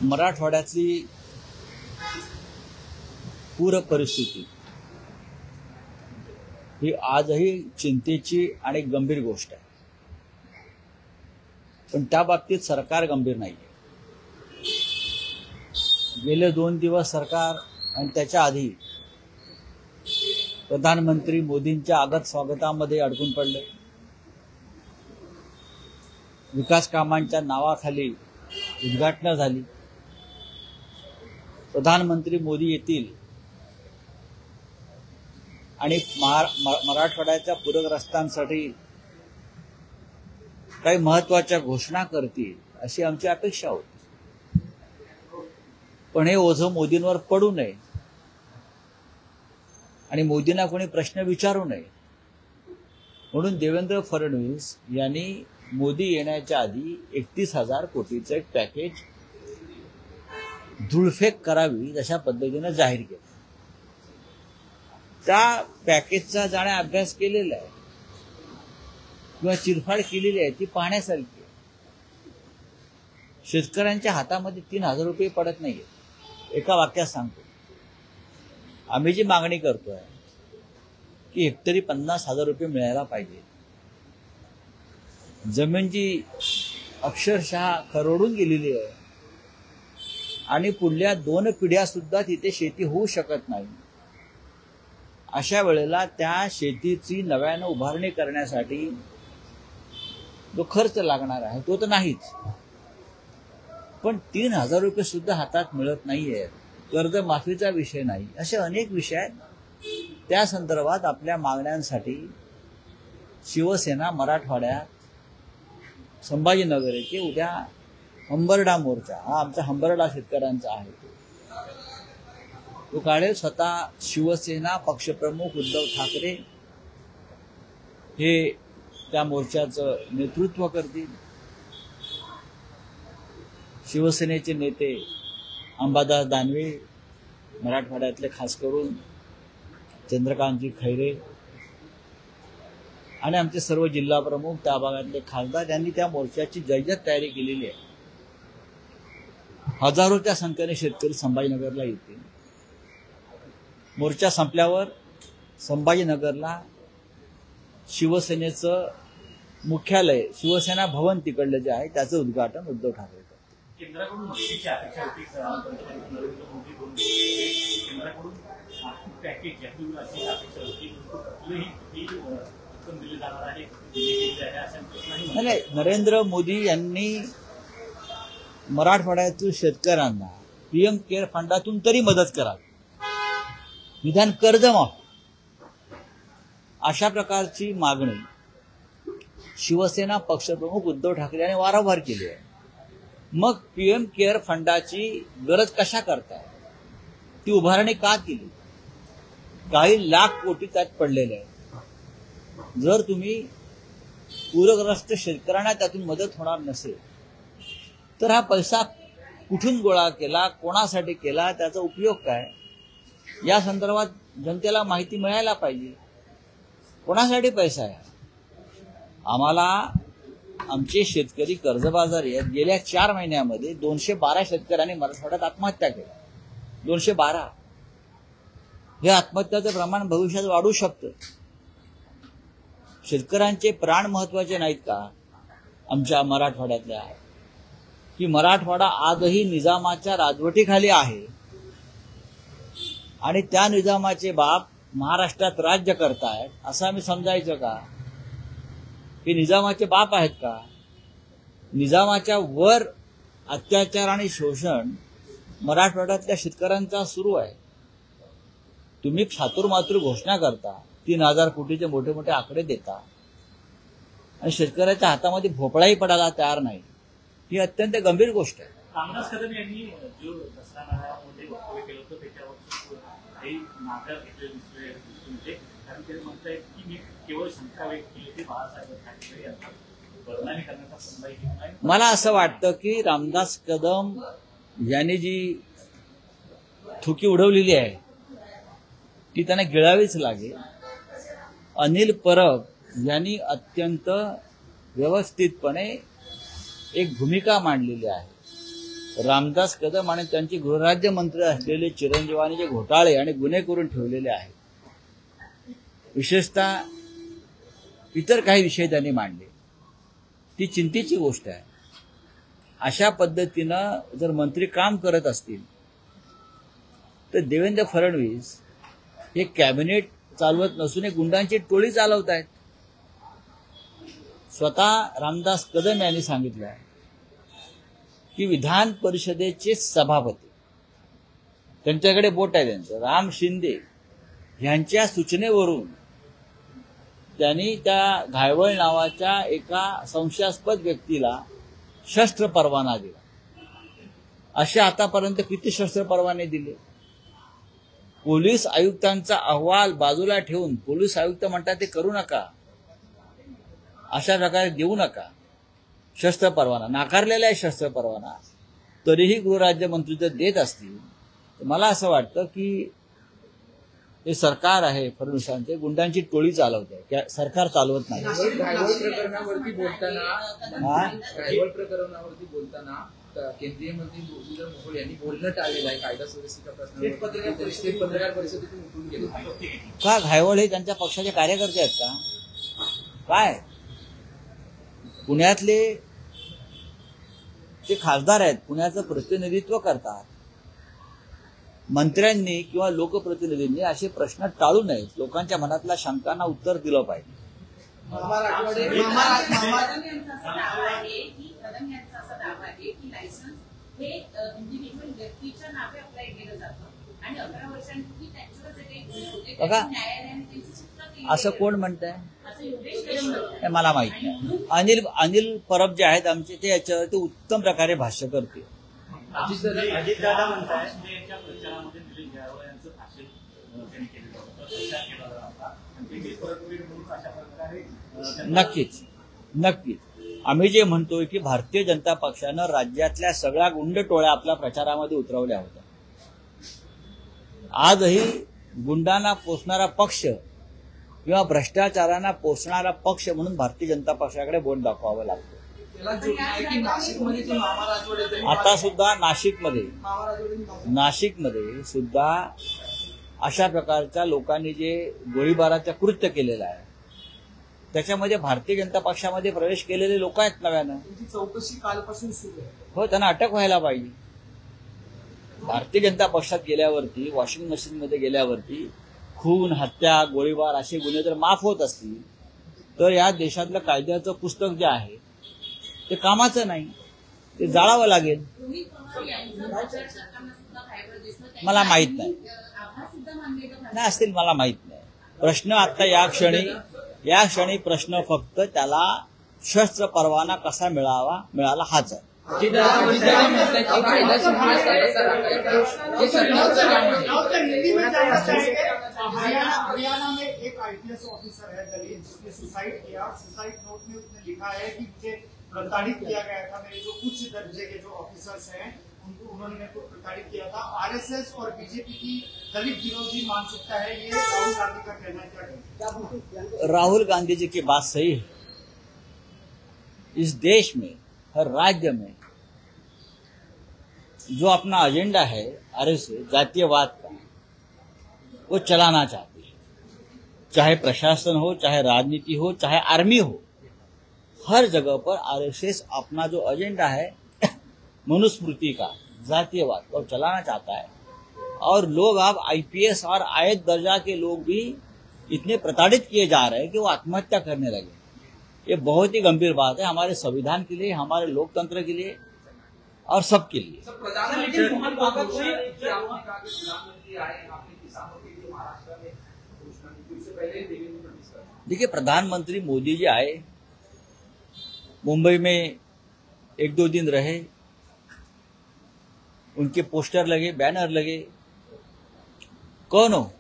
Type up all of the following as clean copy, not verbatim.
मराठवाड्यातली पूर परिस्थिती ही आजही चिंतेची आणि गंभीर गोष्ट आहे, पण त्या बाबतीत सरकार गंभीर नाहीये. गेले 2 दिवस सरकार आणि त्याच्या आधी प्रधानमंत्री मोदींच्या आगत स्वागतामध्ये अडकून पडले. विकास कामांच्या नावाखाली उद्घाटनं झाली. प्रधानमंत्री मोदी येतील आणि मराठवाड्याच्या पूरग्रस्तांसाठी काही महत्त्वाच्या घोषणा करतील अशी आमची अपेक्षा होती. पण हे ओझं मोदींवर पडू नये आणि मोदींना कोणी प्रश्न विचारू नये म्हणून देवेंद्र फडणवीस यांनी मोदी येण्याच्या आधी 31,000 कोटीचं एक पॅकेज धुळफेक करावी अशा पद्धतीने जाहीर केलं. त्या पॅकेजचा जाणे अभ्यास केलेला आहे किंवा चिरफाड केलेली आहे ती पाहण्यासारखी आहे. शेतकऱ्यांच्या हातामध्ये 3,000 रुपये पडत नाहीये. एका वाक्यात सांगतो, आम्ही जी मागणी करतोय की हेक्टरी 50,000 रुपये मिळायला पाहिजे. जमीन जी अक्षरशः खरडून गेलेली आहे आणि पुढल्या 2 पिढ्या सुद्धा तिथे शेती होऊ शकत नाही. अशा वेळेला त्या शेतीची नव्यानं उभारणी करण्यासाठी जो खर्च लागणार आहे तो तर नाहीच, पण 3,000 रुपये सुद्धा हातात मिळत नाहीये. कर्जमाफीचा विषय नाही. असे अनेक विषय आहेत. त्या संदर्भात आपल्या मागण्यांसाठी शिवसेना मराठवाड्यात संभाजीनगर येथे उद्या हंबरडा मोर्चा, हा आमचा हंबरडा शेतकऱ्यांचा आहे, तो काढेल. स्वतः शिवसेना पक्षप्रमुख उद्धव ठाकरे हे त्या मोर्चाचं नेतृत्व करतील. शिवसेनेचे नेते अंबादास दानवे, मराठवाड्यातले खास करून चंद्रकांतजी खैरे आणि आमचे सर्व जिल्हा प्रमुख, त्या भागातले खासदार यांनी त्या मोर्चाची जय्यत तयारी केलेली आहे. हजारोच्या संख्येने शेतकरी संभाजीनगरला येतील. मोर्चा संपल्यावर संभाजीनगरला शिवसेनेचं मुख्यालय, शिवसेना भवन तिकडलं जे आहे त्याचं उद्घाटन उद्धव ठाकरे करतील. केंद्राकडून मदतीची अपेक्षा होती. नरेंद्र मोदी केंद्राकडून आर्थिक पॅकेज यातून अशी अपेक्षा होती. दिले जाणार आहे. नाही, नरेंद्र मोदी यांनी मराठवाड्यातील शेतकऱ्यांना पीएम केअर फंडातून तरी मदत करावी, निदान कर्जमाफी अशा प्रकारची मागणी शिवसेना पक्षप्रमुख उद्धव ठाकरे यांनी वारंवार केली आहे. मग पीएम केअर फंडाची गरज कशा करताय, ती उभारणी का केली? काही लाख कोटी त्यात पडलेले आहेत. जर तुम्ही पूरग्रस्त शेतकऱ्यांना त्यातून मदत होणार नसेल तर हा पैसा कुठून गोळा केला, कोणासाठी केला, त्याचा उपयोग काय, या संदर्भात जनतेला माहिती मिळायला पाहिजे. कोणासाठी पैसा आहे? आम्हाला आमचे शेतकरी कर्जबाजारी आहेत. गेल्या 4 महिन्यामध्ये 212 शेतकऱ्यांनी मराठवाड्यात आत्महत्या केल्या. 212. हे आत्महत्याचं प्रमाण भविष्यात वाढू शकतं. शेतकऱ्यांचे प्राण महत्वाचे नाहीत का? आमच्या मराठवाड्यातल्या की मराठवाडा आजही निजामाच्या राजवटीखाली आहे आणि त्या निजामाचे बाप महाराष्ट्रात राज्य करतायत असं आम्ही समजायचं का? हे निजामाचे बाप आहेत का? निजामाच्या वर अत्याचार आणि शोषण मराठवाड्यातल्या शेतकऱ्यांचा सुरू आहे. तुम्ही चातुर्मातुर घोषणा करता, 3,000 कोटीचे मोठे मोठे आकडे देता आणि शेतकऱ्याच्या हातामध्ये भोपळाही पडायला तयार नाही. ही अत्यंत गंभीर गोष्ट आहे. रामदास कदम यांनी जो दसरा मेळाव्यामध्ये वक्तव्य केलं होतं त्याच्यावर काही माघार घेतलेली दिसते. कारण ते म्हणतायत की मी केवळ शंका व्यक्त केली की बाळासाहेब ठाकरे यांना बदनामी करण्याचा संधी घेत नाही. मला असं वाटतं की रामदास कदम यांनी जी थुकी उडवलेली आहे ती त्यांना गिळावीच लागेल. अनिल परब यांनी अत्यंत व्यवस्थितपणे एक भूमिका मांडलेली आहे रामदास कदम आणि त्यांचे गृहराज्यमंत्री असलेले चिरंजीवानी जे घोटाळे आणि गुन्हे करून ठेवलेले आहेत, विशेषतः इतर काही विषय त्यांनी मांडले, ती चिंतेची गोष्ट आहे. अशा पद्धतीनं जर मंत्री काम करत असतील तर देवेंद्र फडणवीस हे कॅबिनेट चालवत नसून एक गुंडांची टोळी चालवत आहेत. स्वतः रामदास कदम यांनी सांगितलं आहे की विधान परिषदेचे सभापती, त्यांच्याकडे बोट आहे त्यांचं, राम शिंदे यांच्या सूचनेवरून त्यांनी त्या घायवळ नावाच्या एका संशयास्पद व्यक्तीला शस्त्र परवाना दिला. असे आतापर्यंत किती शस्त्र परवाने दिले? पोलीस आयुक्तांचा अहवाल बाजूला ठेवून पोलीस आयुक्त म्हणतात ते करू नका, अशा प्रकारे देऊ नका शस्त्र परवाना, नाकारलेला आहे शस्त्र परवाना, तरीही गृहराज्यमंत्री जर देत असतील तर मला असं वाटतं की हे सरकार आहे फडणवीसांचे, गुंडांची टोळी चालवत आहे, सरकार चालवत नाही. घायवळ प्रकरणावरती बोलताना केंद्रीय मंत्री मुरलीधर मोहोळ यांनी बोलणं टाळलेलं आहे कायदा सुव्यवस्थेच्या प्रश्नावर. पत्रकार परिषदेतून उठून गेले का? घायवळ हे त्यांच्या पक्षाचे कार्यकर्ते आहेत का? काय पुण्यातले ते खासदार आहेत, पुण्याचं प्रतिनिधित्व करतात. मंत्र्यांनी किंवा लोकप्रतिनिधींनी असे प्रश्न टाळू नयेत. लोकांच्या मनातल्या शंकांना उत्तर दिलं पाहिजे. बघा, असं कोण म्हणतंय? मला माहित नाही. अनिल परब जे आहेत आमचे, ते याच्यावरती उत्तम प्रकारे भाष्य करते. अजितदादा म्हणतात याच्या प्रचारामध्ये निलेश घायवळ यांचं भाषण त्यांनी केलेलं होतं, प्रचार केला होता. अशा प्रकारे नक्कीच नक्कीच आम्ही जे म्हणतोय की भारतीय जनता पक्षानं राज्यातल्या सगळ्या गुंड टोळ्या आपल्या प्रचारामध्ये उतरवल्या होत्या. आजही गुंडांना पोसणारा पक्ष किंवा भ्रष्टाचारांना पोसणारा पक्ष म्हणून भारतीय जनता पक्षाकडे बोट दाखवावं लागतं. आता सुद्धा नाशिकमध्ये सुद्धा अशा प्रकारच्या लोकांनी जे गोळीबाराचं कृत्य केलेलं आहे त्याच्यामध्ये भारतीय जनता पक्षामध्ये प्रवेश केलेले लोक आहेत नव्यानं. चौकशी कालपासून सुरू आहे. हो, त्यांना अटक व्हायला पाहिजे. भारतीय जनता पक्षात गेल्यावरती, वॉशिंग मशीनमध्ये गेल्यावरती खून, हत्या, गोळीबार असे गुन्हे जर माफ होत असतील तर या देशातलं कायद्याचं पुस्तक जे आहे ते कामाचं नाही, ते जाळावं लागेल. मला माहित नाही असतील, मला माहित नाही. प्रश्न आता या क्षणी प्रश्न फक्त त्याला शस्त्र परवाना कसा मिळाला हाच आहे. हरियाणा में एक आईपीएस ऑफिसर है दलित, जिसने सुसाइड किया. सुसाइड नोट में उसने लिखा है कि मुझे प्रताड़ित किया गया था. मेरे जो उच्च दर्जे के जो ऑफिसर्स हैं उन्होंने मेरे को प्रताड़ित किया था. आरएसएस और बीजेपी की दलित विरोधी मानसिकता है, ये राहुल गांधी का कहना है. क्या राहुल गांधी जी की बात सही है. इस देश में, हर राज्य में जो अपना एजेंडा है आरएसएस जातीयवाद का, वो चलाना चाहती है. चाहे प्रशासन हो, चाहे राजनीति हो, चाहे आर्मी हो, हर जगह पर आरएसएस अपना जो एजेंडा है मनुस्मृति का, जातीयवाद, वो चलाना चाहता है. और लोग अब आईपीएस और आयत दर्जा के लोग भी इतने प्रताड़ित किए जा रहे हैं कि वो आत्महत्या करने लगे. ये बहुत ही गंभीर बात है हमारे संविधान के लिए, हमारे लोकतंत्र के लिए और सबके लिए. देखिए, प्रधानमंत्री मोदी जी आए, मुंबई में 1-2 दिन रहे, उनके पोस्टर लगे, बैनर लगे. कौन हो?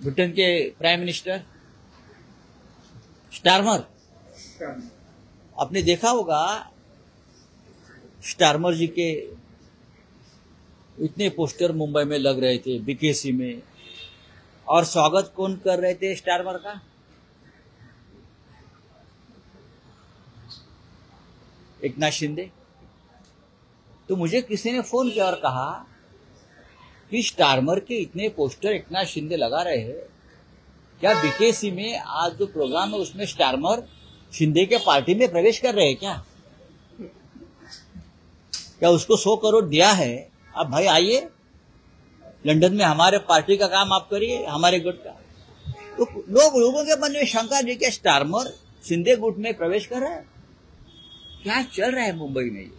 ब्रिटेन के प्राइम मिनिस्टर स्टारमर. आपने देखा होगा स्टारमर जी के इतने पोस्टर मुंबई में लग रहे थे, बीकेसी में. और स्वागत कौन कर रहे थे स्टारमर का? एकनाथ शिंदे. तो तो मुझे किसी ने फोन किया और कहा कि स्टारमर के इतने पोस्टर एकनाथ शिंदे लगा रहे हैं, क्या बीकेसी में आज जो प्रोग्राम है उसमें स्टारमर शिंदे के पार्टी में प्रवेश कर रहे हैं क्या उसको 100 करोड़ दिया है? अब भाई आइए लंदन में हमारे पार्टी का काम आप करिए, हमारे गुट का। तो लोगों के मन में शंका जी कि स्टारमर शिंदे गुट में प्रवेश कर रहा है। क्या चल रहा है मुंबई में? ये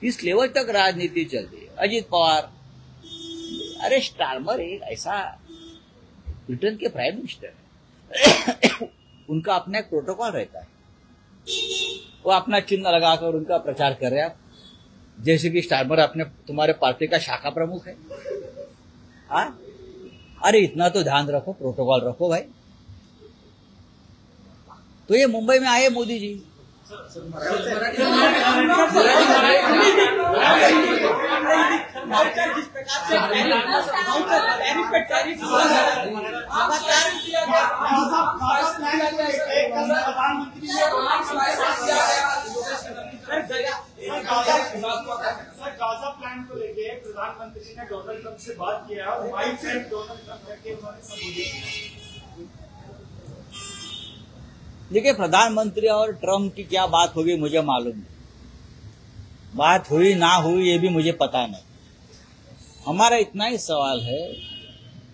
इस लेवल तक राजनीति चल रही है। अजीत पवार, अरे स्टारमर एक ऐसा ब्रिटेन के प्राइम मिनिस्टर है उनका अपना एक प्रोटोकॉल रहता है, वो अपना चिन्ह लगाकर उनका प्रचार कर रहे हैं आप, जैसे कि स्टारमर अपने तुम्हारे पार्टी का शाखा प्रमुख है। हाँ, अरे इतना तो ध्यान रखो, प्रोटोकॉल रखो भाई। तो ये मुंबई में आए मोदी जी, गाजा प्लान को लेके प्रधानमंत्री ने डोनाल्ड ट्रंप से बात किया और माई फ्रेंड डोनाल्ड ट्रंप करके उन्होंने संबोधित। देखिए, प्रधानमंत्री और ट्रंप की क्या बात होगी मुझे मालूम नहीं, बात हुई ना हुई ये भी मुझे पता नहीं। हमारा इतना ही सवाल है,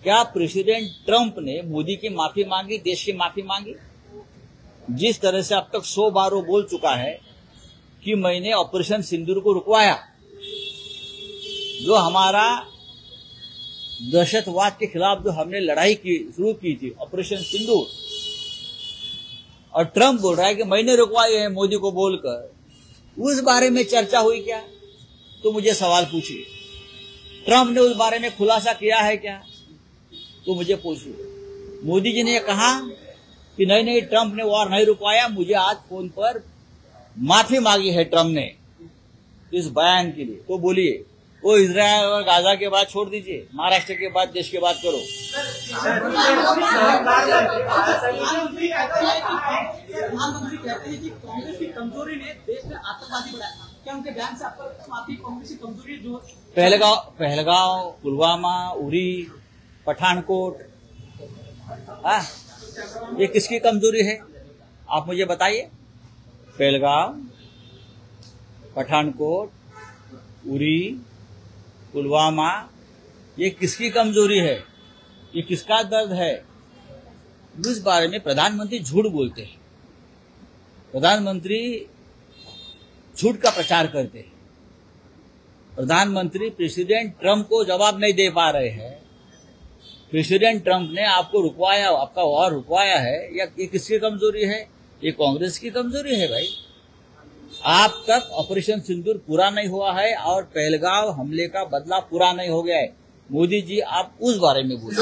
क्या प्रेसिडेंट ट्रंप ने मोदी की माफी मांगी, देश की माफी मांगी? जिस तरह से अब तक 100 बार वो बोल चुका है कि मैंने ऑपरेशन सिंदूर को रुकवाया, जो हमारा दहशतवाद के खिलाफ जो हमने लड़ाई की शुरू की थी, ऑपरेशन सिंदूर, और ट्रंप बोल रहा है कि मैंने रुकवाए हैं मोदी को बोलकर, उस बारे में चर्चा हुई क्या? तो मुझे सवाल पूछिए, ट्रंप ने उस बारे में खुलासा किया है क्या? तो मुझे पूछिए। मोदी जी ने कहा कि नहीं ट्रंप ने वॉर नहीं रुकवाया, मुझे आज फोन पर माफी मांगी है ट्रंप ने इस बयान के लिए। तो बोलिए, वो इजरायल और गाजा के बाद छोड़ दीजिए, महाराष्ट्र के बाद देश की बात करो। प्रधानमंत्री कहते हैं कि कांग्रेस की कमजोरी ने देश में आतंकवादी बढ़ाया। क्या उनके बयान से आपको लगता है आपकी कांग्रेस की कमजोरी जो पहलगांव, पुलवामा, उरी, पठानकोट, ये किसकी कमजोरी है? आप मुझे बताइए। पहलगांव, पठानकोट, उरी, पुलवामा, ये किसकी कमजोरी है? ये किसका दर्द है? इस बारे में प्रधानमंत्री झूठ बोलते हैं, प्रधानमंत्री झूठ का प्रचार करते हैं। प्रधानमंत्री प्रेसिडेंट ट्रंप को जवाब नहीं दे पा रहे हैं। प्रेसिडेंट ट्रंप ने आपको रुकवाया, आपका वॉर रुकवाया है, या ये किसकी कमजोरी है? ये कांग्रेस की कमजोरी है भाई। आप तक ऑपरेशन सिंदूर पूरा नहीं हुआ है और पहलगांव हमले का बदला पूरा नहीं हो गया है। मोदी जी, आप उस बारे में बोलिए।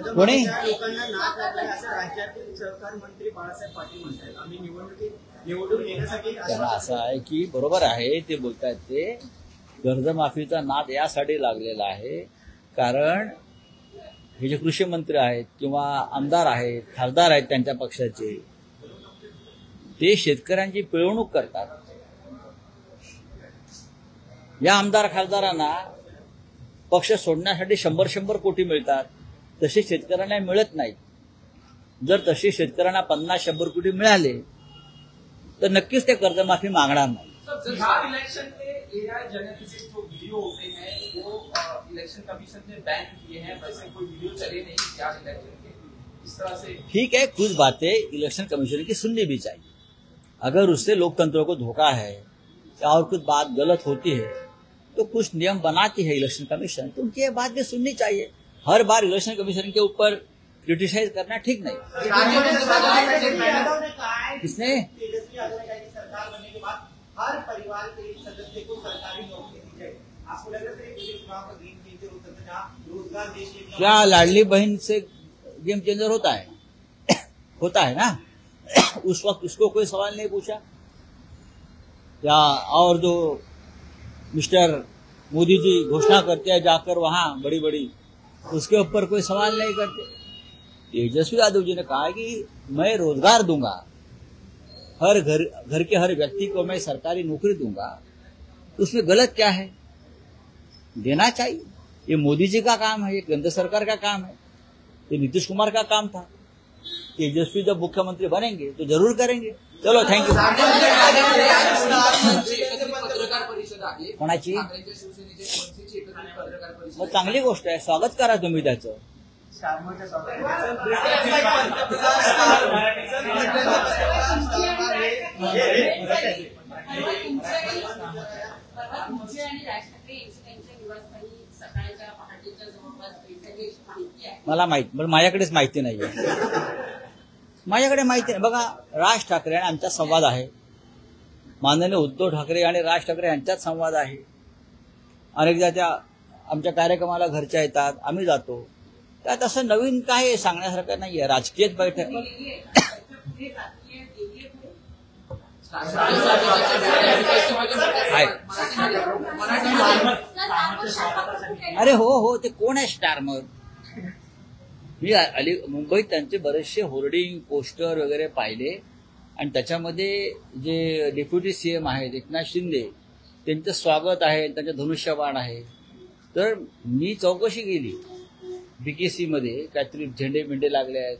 कोणी लोकांना नाक लागलाय असं राज्यातील सहकार मंत्री बाळासाहेब पाटील म्हणतात। आम्ही निवडून येण्यासाठी त्यांना असं आहे की बरोबर आहे ते बोलतायत, ते कर्जमाफीचा नाद यासाठी लागलेला आहे कारण हे जे कृषी मंत्री आहेत किंवा आमदार आहेत, खासदार आहेत त्यांच्या पक्षाचे, ते शेतकऱ्यांची पिळवणूक करतात। या आमदार खासदारांना पक्ष सोडण्यासाठी 100 कोटी मिळतात, तसे शेतकऱ्यांना मिळत नाहीत। जर तसे शेतकऱ्यांना 50-100 कोटी मिळाले तर नक्कीच ते कर्जमाफी मागणार नाही। बिहार इलेक्शन में एआई जनरेटेड जो वीडियो होते हैं वो इलेक्शन कमीशन ने बैन किए हैं, वैसे कोई वीडियो चले नहीं बिहार इलेक्शन के, इस तरह से। ठीक है, कुछ बातें इलेक्शन कमीशन की सुननी भी चाहिए। अगर उससे लोकतंत्र को धोखा है या और कुछ बात गलत होती है तो कुछ नियम बनाती है इलेक्शन कमीशन, तो उनकी ये बात भी सुननी चाहिए। हर बार इलेक्शन कमीशन के ऊपर क्रिटिसाइज करना ठीक नहीं। किसने? तेजस्वी यादव ने कहा कि सरकार बनने के बाद हर परिवार के एक सदस्य को सरकारी नौकरी दी जाए। आपको लग रहा है कि चुनाव का गेम चेंजर हो सकता है, जहाँ रोजगार देश के क्या लाडली बहन से गेम चेंजर होता है? होता है ना। उस वक्त उसको कोई सवाल नहीं पूछा, या और जो मिस्टर मोदी जी घोषणा करते हैं जाकर वहां बड़ी बड़ी, उसके ऊपर कोई सवाल नहीं करते। तेजस्वी यादव जी ने कहा कि मैं रोजगार दूंगा हर घर के हर व्यक्ति को मैं सरकारी नौकरी दूंगा, तो उसमें गलत क्या है? देना चाहिए। ये मोदी जी का काम है, ये केंद्र सरकार का काम है, ये नीतीश कुमार का काम था। तेजस्वी जब मुख्यमंत्री बनेंगे तो जरूर करेंगे। चलो, थँक यू। पत्रकार परिषद आहे कोणाची? ठाकरेंच्या शिवसेनेच्या मनसेची एकत्रित पत्रकार परिषद मग चांगली गोष्ट आहे, स्वागत करा तुम्ही त्याचं। मला माझ्याकडेच माहिती नाहीये, माझ्याकडे माहिती नाही। बघा, राज ठाकरे आणि आमचा संवाद आहे, माननीय उद्धव ठाकरे आणि राज ठाकरे यांच्यात संवाद आहे। अनेकदा त्या आमच्या कार्यक्रमाला घरच्या येतात, आम्ही जातो, त्यात असं नवीन काय सांगण्यासारखं नाहीये। राजकीय बैठक अरे हो, ते कोण आहे स्टारमर? मी मुंबईत त्यांचे बरेचसे होर्डिंग पोस्टर वगैरे पाहिले आणि त्याच्यामध्ये जे डेप्युटी सीएम आहेत एकनाथ शिंदे त्यांचं स्वागत आहे, त्यांचं धनुष्यबाण आहे। तर मी चौकशी केली, बीकेसी मध्ये काहीतरी झेंडे बिंडे लागले आहेत,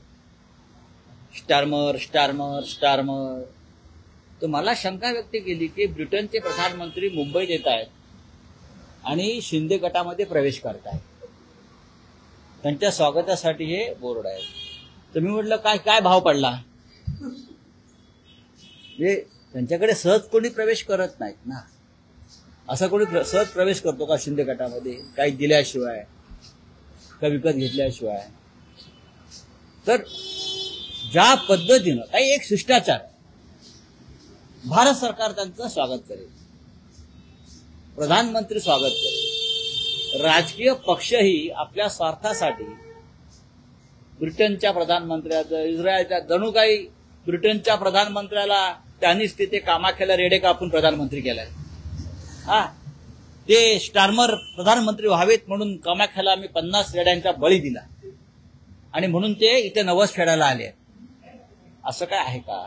स्टारमर। तर मला शंका व्यक्त केली की ब्रिटनचे प्रधानमंत्री मुंबईत येत आहेत आणि शिंदे गटामध्ये प्रवेश करतायत, त्यांच्या स्वागतासाठी हे बोर्ड आहे। तर मी म्हटलं काय भाव पडला? म्हणजे त्यांच्याकडे सहज कोणी प्रवेश करत नाहीत ना, असं कोणी सहज प्रवेश करतो का शिंदे गटामध्ये? काही दिल्याशिवाय, का विकत घेतल्याशिवाय? तर ज्या पद्धतीनं काही एक शिष्टाचार, भारत सरकार त्यांचं स्वागत करेल, प्रधानमंत्री स्वागत करेल। राजकीय पक्षही आपल्या स्वार्थासाठी ब्रिटनच्या प्रधानमंत्र्याचं, इस्रायलच्या, जणू काही ब्रिटनच्या प्रधानमंत्र्याला त्यांनीच तिथे कामाख्याला रेडे कापून प्रधानमंत्री केलाय। ते स्टारमर प्रधानमंत्री व्हावेत म्हणून कामाख्याला आम्ही 50 रेड्यांचा बळी दिला आणि म्हणून ते इथे नवस फेडायला आले। असं काय आहे का?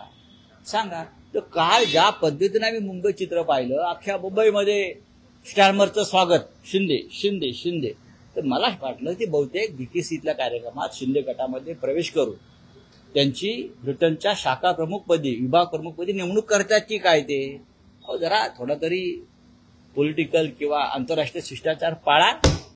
सांगा। तर काल ज्या पद्धतीने आम्ही मुंबई चित्र पाहिलं, अख्ख्या मुंबईमध्ये स्टारमरचं स्वागत, शिंदे, तर मला वाटलं की बहुतेक बीकेसीतल्या कार्यक्रमात शिंदे गटामध्ये प्रवेश करून त्यांची ब्रिटनच्या शाखा प्रमुखपदी, विभाग प्रमुखपदी नेमणूक करतात की काय? ते जरा थोडा तरी पॉलिटिकल किंवा आंतरराष्ट्रीय शिष्टाचार पाळा।